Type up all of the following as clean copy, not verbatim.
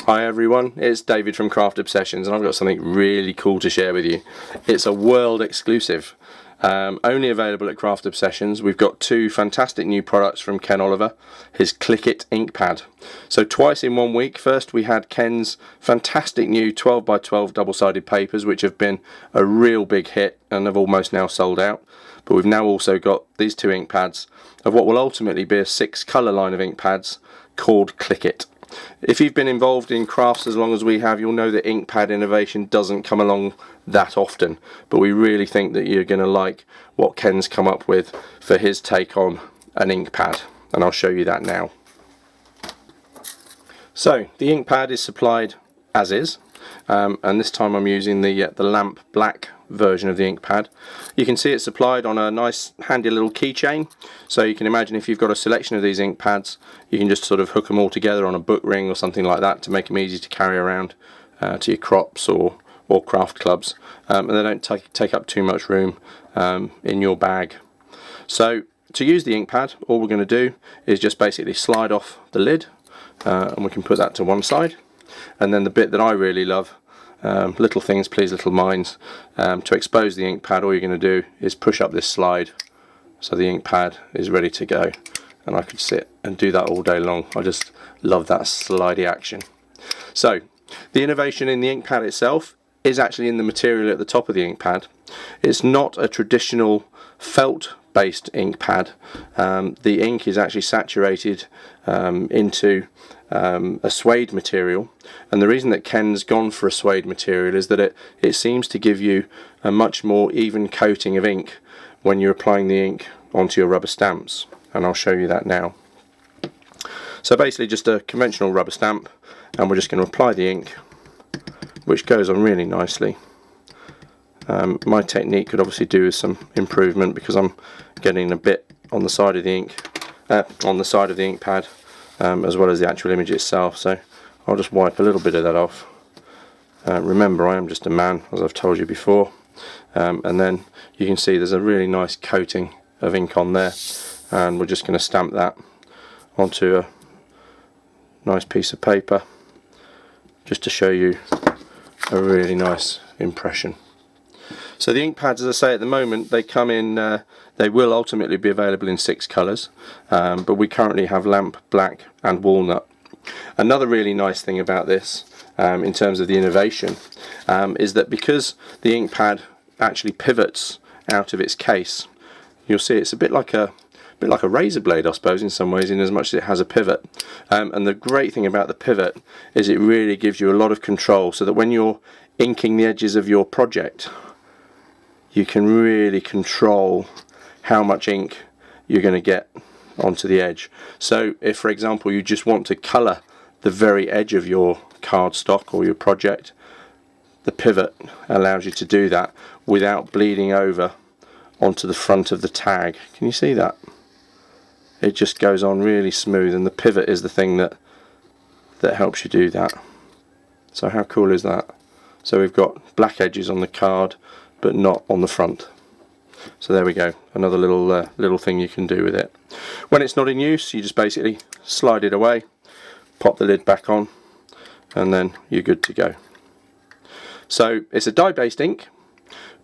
Hi everyone, it's David from Craft Obsessions, and I've got something really cool to share with you. It's a world exclusive, only available at Craft Obsessions. We've got two fantastic new products from Ken Oliver, his Click It ink pad. So twice in 1 week. First we had Ken's fantastic new 12x12 double-sided papers, which have been a real big hit and have almost now sold out. But we've now also got these two ink pads of what will ultimately be a 6-colour line of ink pads called Click It. If you've been involved in crafts as long as we have, you'll know that ink pad innovation doesn't come along that often, but we really think that you're going to like what Ken's come up with for his take on an ink pad, and I'll show you that now. So the ink pad is supplied as is, and this time I'm using the lamp black version of the ink pad. You can see it's supplied on a nice handy little keychain, so you can imagine if you've got a selection of these ink pads, you can just sort of hook them all together on a book ring or something like that to make them easy to carry around to your crops or craft clubs, and they don't take up too much room in your bag. So to use the ink pad, all we're going to do is just basically slide off the lid, and we can put that to one side, and then the bit that I really love, little things please little minds, to expose the ink pad, all you're going to do is push up this slide so the ink pad is ready to go, and I could sit and do that all day long. I just love that slidey action. So the innovation in the ink pad itself is actually in the material at the top of the ink pad. It's not a traditional felt based ink pad. The ink is actually saturated into a suede material, and the reason that Ken's gone for a suede material is that it seems to give you a much more even coating of ink when you're applying the ink onto your rubber stamps, and I'll show you that now. So basically just a conventional rubber stamp, and we're just going to apply the ink, which goes on really nicely. My technique could obviously do with some improvement because I'm getting a bit on the side of the ink, pad, as well as the actual image itself. So I'll just wipe a little bit of that off. Remember, I am just a man, as I've told you before. And then you can see there's a really nice coating of ink on there, and we're just going to stamp that onto a nice piece of paper just to show you a really nice impression. So the ink pads, as I say, at the moment they come in, they will ultimately be available in 6 colours, but we currently have lamp black and walnut. Another really nice thing about this, in terms of the innovation, is that because the ink pad actually pivots out of its case, you'll see it's a bit like a razor blade, I suppose, in some ways, in as much as it has a pivot. And the great thing about the pivot is it really gives you a lot of control, so that when you're inking the edges of your project, you can really control how much ink you're going to get onto the edge. So if, for example, you just want to colour the very edge of your cardstock or your project, the pivot allows you to do that without bleeding over onto the front of the tag. Can you see that? It just goes on really smooth, and the pivot is the thing that helps you do that. So how cool is that? So we've got black edges on the card, but not on the front. So there we go, another little thing you can do with it. When it's not in use, you just basically slide it away, pop the lid back on, and then you're good to go. So it's a dye-based ink.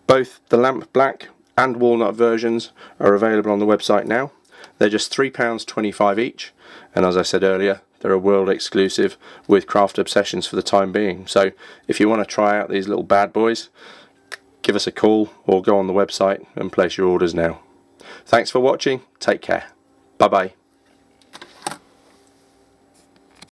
Both the lamp black and walnut versions are available on the website now. They're just £3.25 each, and as I said earlier, they're a world exclusive with Craft Obsessions for the time being. So if you want to try out these little bad boys, give us a call or go on the website and place your orders now. Thanks for watching. Take care. Bye bye.